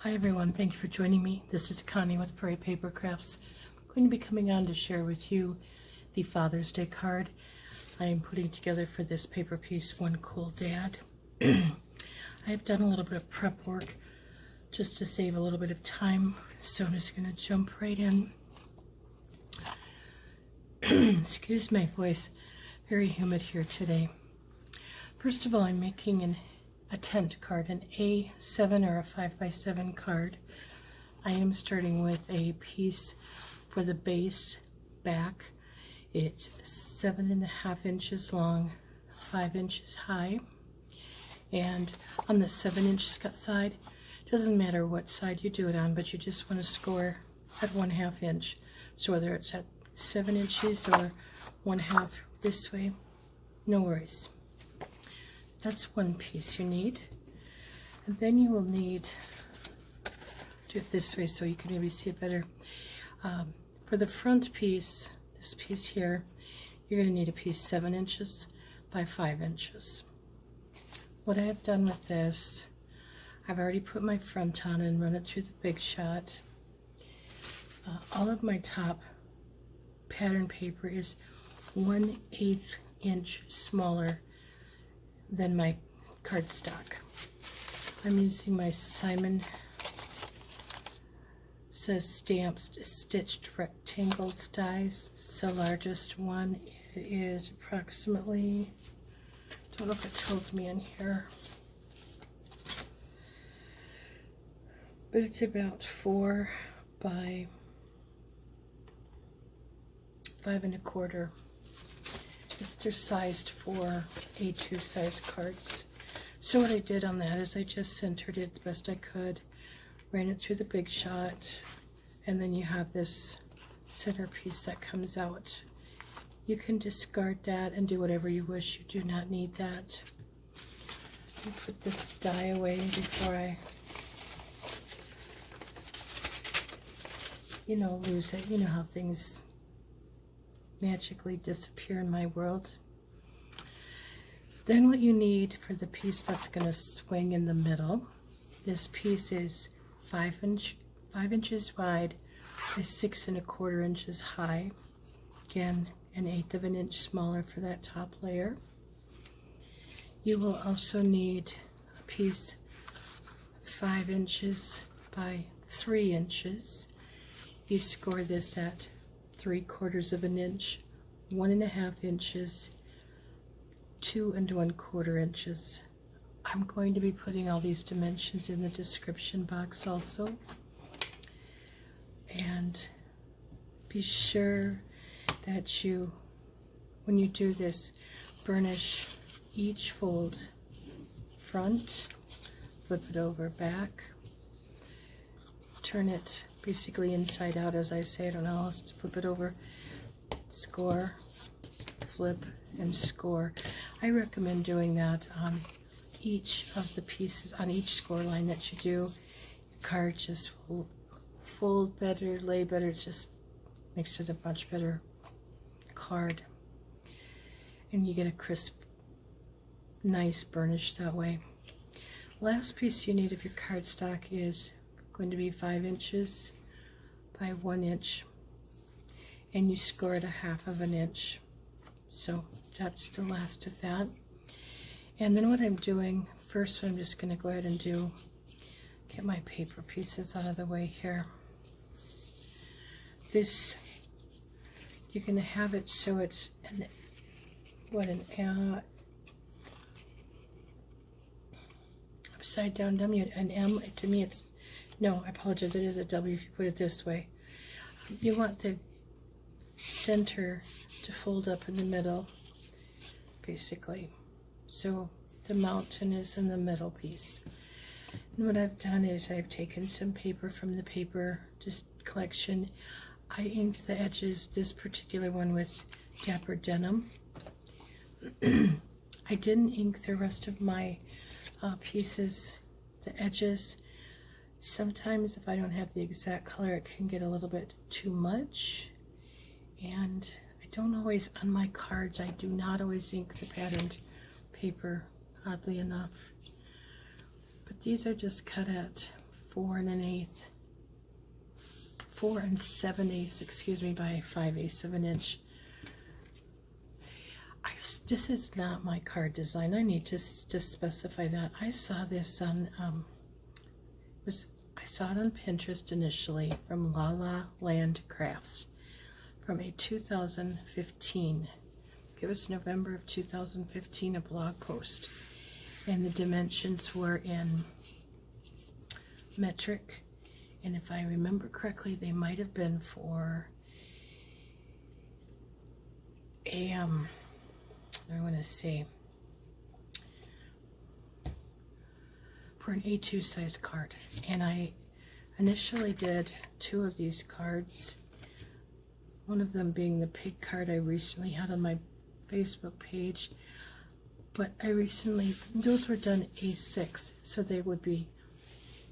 Hi everyone, thank you for joining me. This is Connie with Prairie Paper Crafts. I'm going to be coming on to share with you the Father's Day card I am putting together for this paper piece, One Cool Dad. I have done a little bit of prep work just to save a little bit of time, so I'm just going to jump right in. Excuse my voice, very humid here today. First of all, I'm making a tent card, an A7 or a 5x7 card. I am starting with a piece for the base back. It's 7.5 inches long, 5 inches high, and on the 7-inch side, it doesn't matter what side you do it on, but you just want to score at 1/2 inch. So whether it's at 7 inches or 1/2 this way, no worries. That's one piece you need. And then you will need, do it this way so you can maybe see it better. For the front piece, this piece here, you're going to need a piece 7 inches by 5 inches. What I have done with this, I've already put my front on and run it through the Big Shot. All of my top pattern paper is 1/8 inch smaller than my cardstock. I'm using my Simon Says Stamped Stitched Rectangles dies. It's the largest one. It is approximately, don't know if it tells me in here, but it's about 4 by 5 1/4. They're sized for A2 size cards. So what I did on that is I just centered it the best I could, ran it through the Big Shot, and then you have this center piece that comes out. You can discard that and do whatever you wish. You do not need that. I'll put this die away before I, lose it. You know how things magically disappear in my world. Then what you need for the piece that's going to swing in the middle, this piece is 5 inches wide by 6 1/4 inches high. Again, 1/8 of an inch smaller for that top layer. You will also need a piece 5 inches by 3 inches. You score this at 3/4 of an inch, 1.5 inches, 2 1/4 inches. I'm going to be putting all these dimensions in the description box also. And be sure that you, when you do this, burnish each fold front, flip it over back, turn it basically inside out, as I say. I don't know how else to flip it over, score, flip, and score. I recommend doing that on each of the pieces, on each score line that you do. Your card just will fold better, lay better. It just makes it a much better card. And you get a crisp, nice burnish that way. Last piece you need of your cardstock is going to be 5 inches by 1 inch, and you score it 1/2 of an inch. So that's the last of that. And then what I'm doing first, I'm just going to go ahead and get my paper pieces out of the way here. This, you're going to have it so it's upside down W, an M. To me it's, no, I apologize, it is a W if you put it this way. You want the center to fold up in the middle, basically. So the mountain is in the middle piece. And what I've done is I've taken some paper from the paper just collection. I inked the edges, this particular one with Dapper Denim. I didn't ink the rest of my pieces, the edges. Sometimes if I don't have the exact color, it can get a little bit too much. And I don't always, on my cards, I do not always ink the patterned paper, oddly enough. But these are just cut at 4 7/8, excuse me, by 5/8 of an inch. This is not my card design. I need to just specify that. I saw this on, I saw it on Pinterest initially from La La Land Crafts from a 2015. It was November of 2015, a blog post. And the dimensions were in metric. And if I remember correctly, they might have been for a, I want to say, for an A2 size card. And I initially did 2 of these cards, one of them being the pig card I recently had on my Facebook page, but I recently, those were done A6, so they would be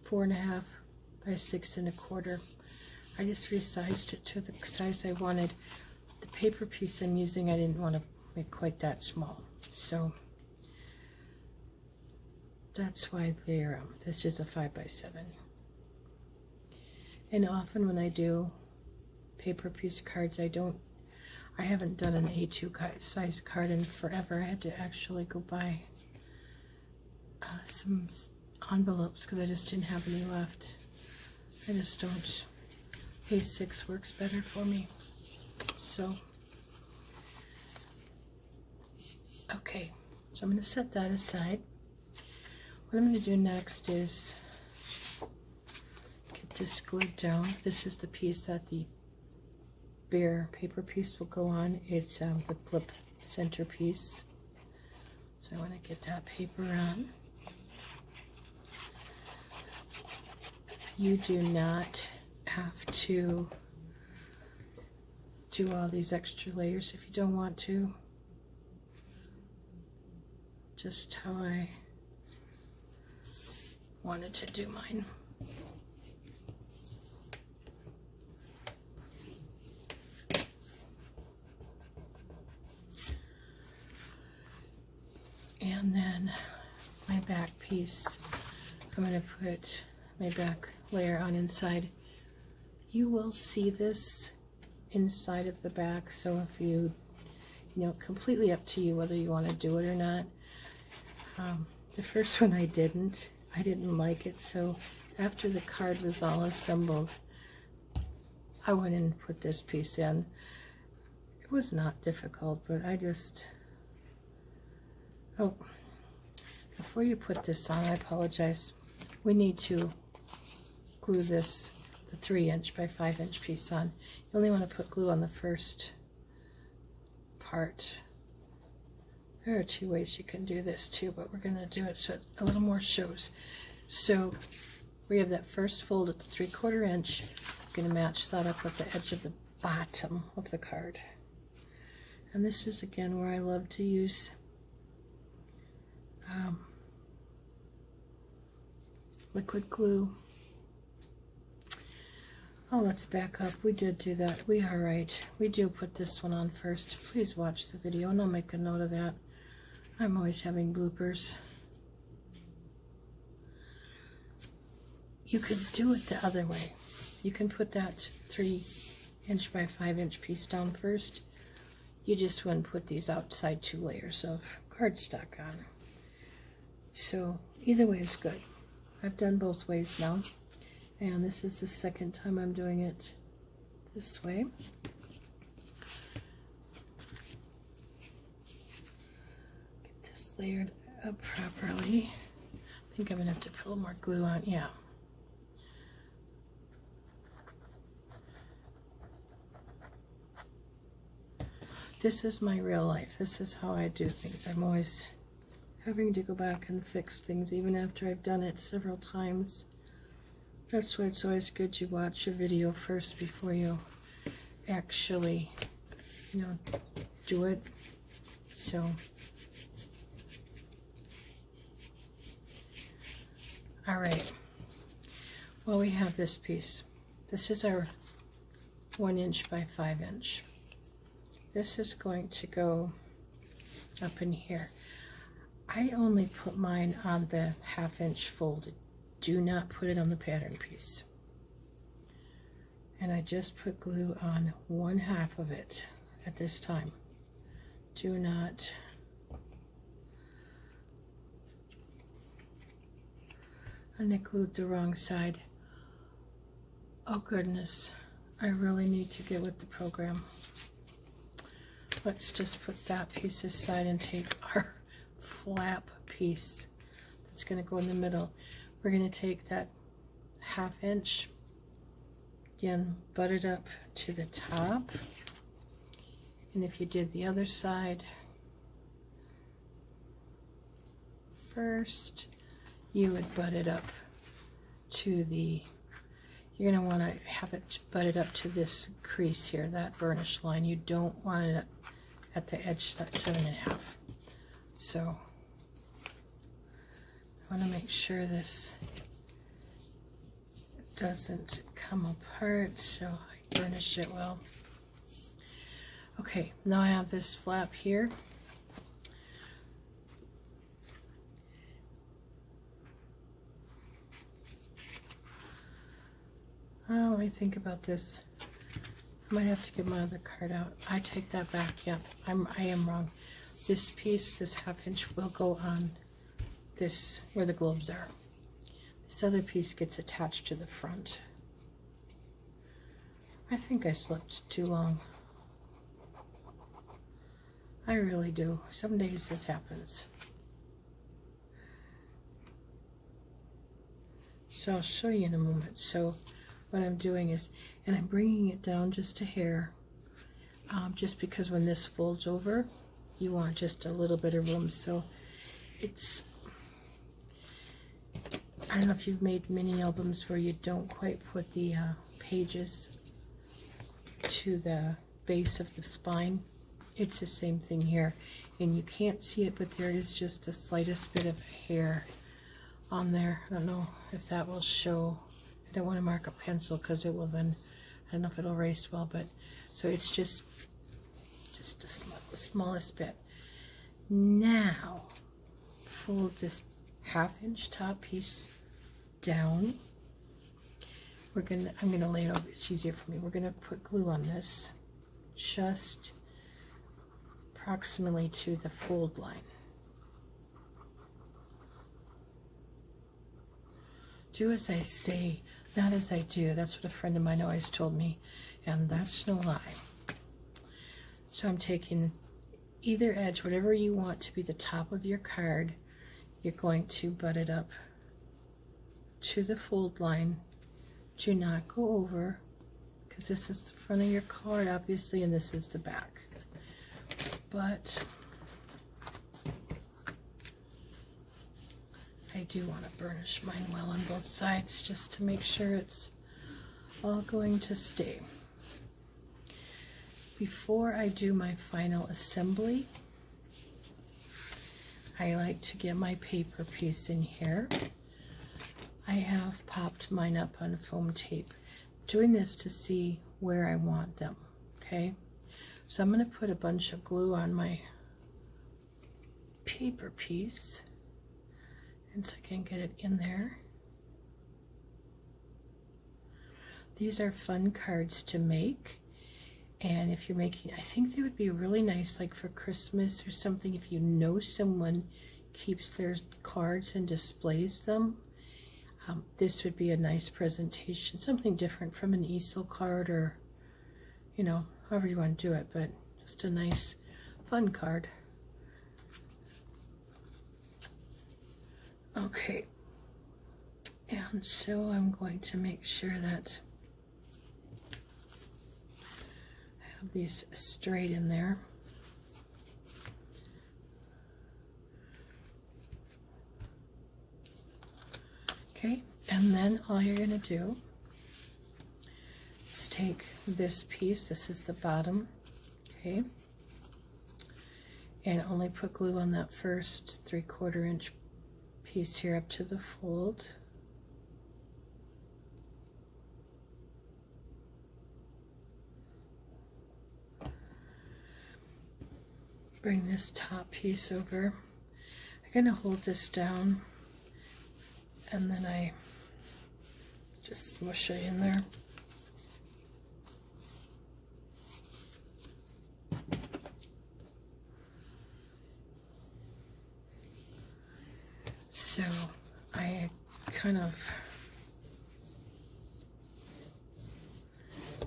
4.5 by 6 1/4. I just resized it to the size I wanted. The paper piece I'm using, I didn't want to make quite that small, so that's why they're, this is a 5 by 7. And often when I do paper piece cards, I haven't done an A2 size card in forever. I had to actually go buy some envelopes because I just didn't have any left. I just don't. A6 works better for me. So, okay, so I'm going to set that aside. What I'm going to do next is get this glued down. This is the piece that the bare paper piece will go on. It's the flip center piece. So I want to get that paper on. You do not have to do all these extra layers if you don't want to. Just how I wanted to do mine. And then my back piece, I'm going to put my back layer on inside. You will see this inside of the back, so if you know, completely up to you whether you want to do it or not. The first one I didn't like it, so after the card was all assembled, I went and put this piece in. It was not difficult, but I just, oh, before you put this on, I apologize. We need to glue this, the 3" by 5" piece on. You only want to put glue on the first part. There are 2 ways you can do this too, but we're going to do it so it a little more shows. So we have that first fold at the 3/4 inch. I'm going to match that up with the edge of the bottom of the card. And this is again where I love to use liquid glue. Oh, let's back up. We did do that. We are right. We do put this one on first. Please watch the video and I'll make a note of that. I'm always having bloopers. You could do it the other way. You can put that 3" by 5" piece down first. You just wouldn't put these outside 2 layers of cardstock on. So either way is good. I've done both ways now. And this is the second time I'm doing it this way. Get this layered up properly. I think I'm going to have to put a little more glue on. Yeah. This is my real life. This is how I do things. I'm always having to go back and fix things even after I've done it several times. That's why it's always good you watch a video first before you actually, you know, do it. So, all right. Well, we have this piece. This is our 1" by 5". This is going to go up in here. I only put mine on the 1/2 inch folded do not put it on the pattern piece. And I just put glue on 1/2 of it at this time. Do not and I glued the wrong side. Oh goodness, I really need to get with the program. Let's just put that piece aside and take our flap piece that's going to go in the middle. We're going to take that 1/2 inch, again, butt it up to the top. And if you did the other side first, you would butt it up to the, you're going to want to have it butted up to this crease here, that burnish line. You don't want it at the edge, that's 7.5. So I want to make sure this doesn't come apart, so I burnish it well. Okay, now I have this flap here. Oh, let me think about this. I might have to get my other card out. I take that back. Yeah, I am wrong. This piece, this 1/2 inch, will go on this where the globes are. This other piece gets attached to the front. I think I slept too long. I really do. Some days this happens. So I'll show you in a moment. So what I'm doing is, and I'm bringing it down just a hair, just because when this folds over, you want just a little bit of room. So it's, I don't know if you've made mini albums where you don't quite put the pages to the base of the spine. It's the same thing here, and you can't see it, but there is just the slightest bit of hair on there. I don't know if that will show. I don't want to mark a pencil because it will then, I don't know if it'll erase well, but so it's just the smallest bit. Now fold this 1/2 inch top piece down. I'm gonna lay it over, it's easier for me. We're gonna put glue on this just approximately to the fold line. Do as I say, not as I do. That's what a friend of mine always told me, and that's no lie. So I'm taking either edge, whatever you want to be the top of your card, you're going to butt it up to the fold line. Do not go over, because this is the front of your card, obviously, and this is the back. But I do want to burnish mine well on both sides just to make sure it's all going to stay. Before I do my final assembly, I like to get my paper piece in here. I have popped mine up on foam tape, doing this to see where I want them, okay? So I'm going to put a bunch of glue on my paper piece, and so I can get it in there. These are fun cards to make, and if you're making, I think they would be really nice, like for Christmas or something, if you know someone keeps their cards and displays them. This would be a nice presentation, something different from an easel card, or, you know, however you want to do it, but just a nice, fun card. Okay, and so I'm going to make sure that I have these straight in there. Okay, and then all you're going to do is take this piece, this is the bottom, okay, and only put glue on that first 3/4 inch piece here up to the fold. Bring this top piece over. I'm going to hold this down, and then I Just smush it in there. So I kind of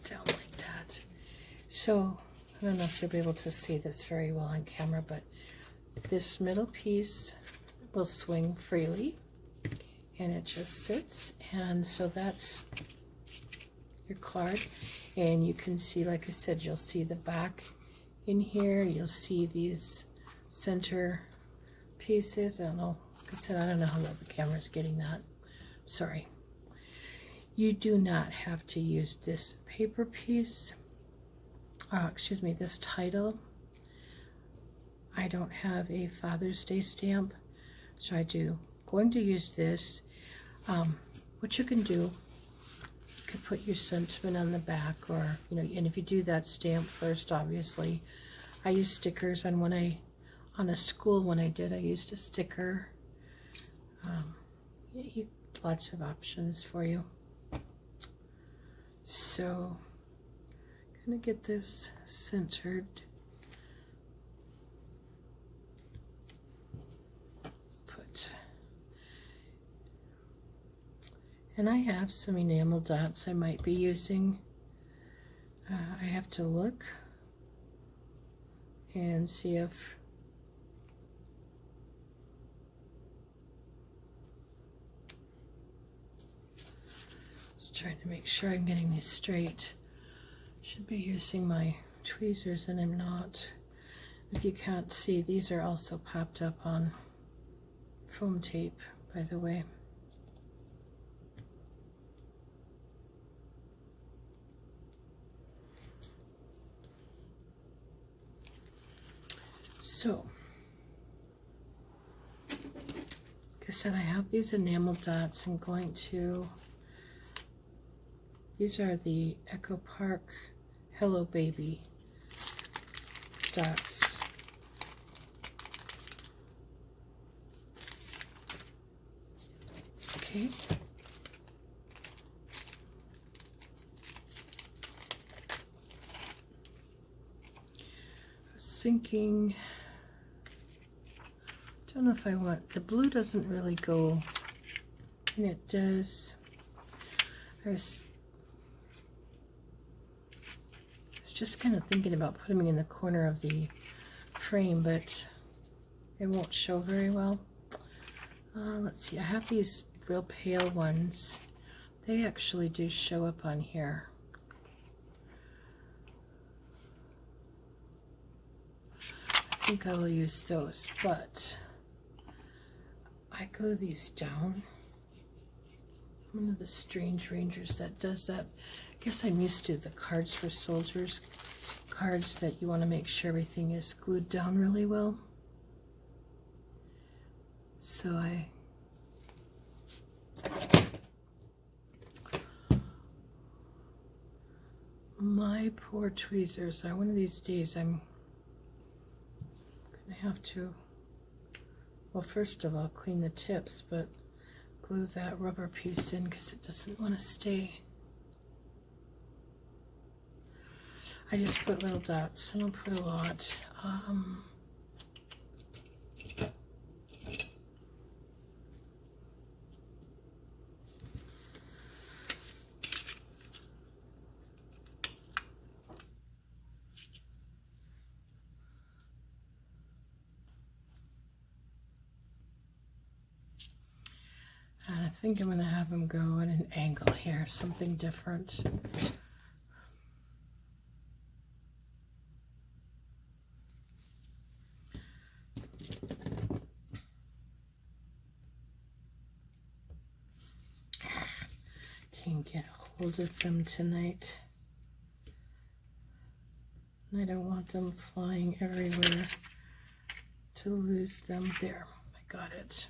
down like that. So I don't know if you'll be able to see this very well on camera, but this middle piece will swing freely and it just sits. And so that's your card. And you can see, like I said, you'll see the back in here. You'll see these center pieces. I don't know. Like I said, I don't know how well the camera's getting that. Sorry. You do not have to use this paper piece. Excuse me, this title. I don't have a Father's Day stamp, so I do going to use this. What you can do, you could put your sentiment on the back, or and if you do that stamp first, obviously. I use stickers, and on a school when I used a sticker. Lots of options for you. So I'm gonna get this centered. And I have some enamel dots I might be using. I have to look and see if just trying to make sure I'm getting these straight. Should be using my tweezers and I'm not. If you can't see, these are also popped up on foam tape, by the way. So, like I said, I have these enamel dots. I'm going to, these are the Echo Park Hello Baby dots. Okay. I was thinking, don't know if I want, the blue doesn't really go, and it does. I was just kind of thinking about putting them in the corner of the frame, but it won't show very well. Let's see, I have these real pale ones. They actually do show up on here. I think I will use those, but I glue these down. One of the Strange Rangers that does that. I guess I'm used to the Cards for Soldiers cards that you want to make sure everything is glued down really well. So my poor tweezers. One of these days I'm gonna have to, well, first of all, clean the tips, but glue that rubber piece in because it doesn't want to stay. I just put little dots. I don't put a lot. And I think I'm going to have them go at an angle here, something different. Can't get a hold of them tonight. And I don't want them flying everywhere to lose them. There, I got it.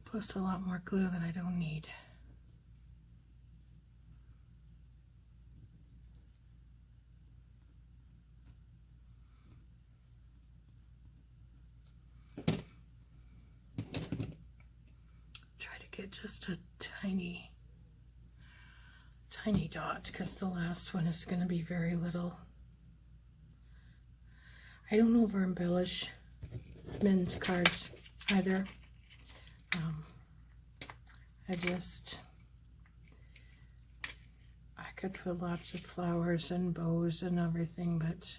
Plus a lot more glue that I don't need. make it just a tiny dot, because the last one is going to be very little. I don't over embellish men's cards either. I could put lots of flowers and bows and everything, but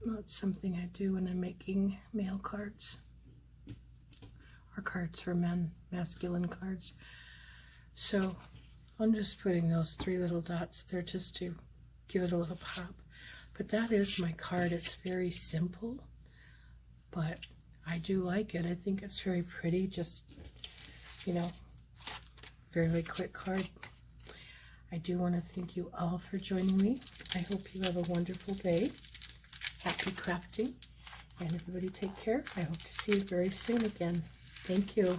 not something I do when I'm making male cards or cards for men, masculine cards. So I'm just putting those 3 little dots there just to give it a little pop. But that is my card. It's very simple, but I do like it. I think it's very pretty. Just, you know, very quick card. I do want to thank you all for joining me. I hope you have a wonderful day. Happy crafting. And everybody take care. I hope to see you very soon again. Thank you.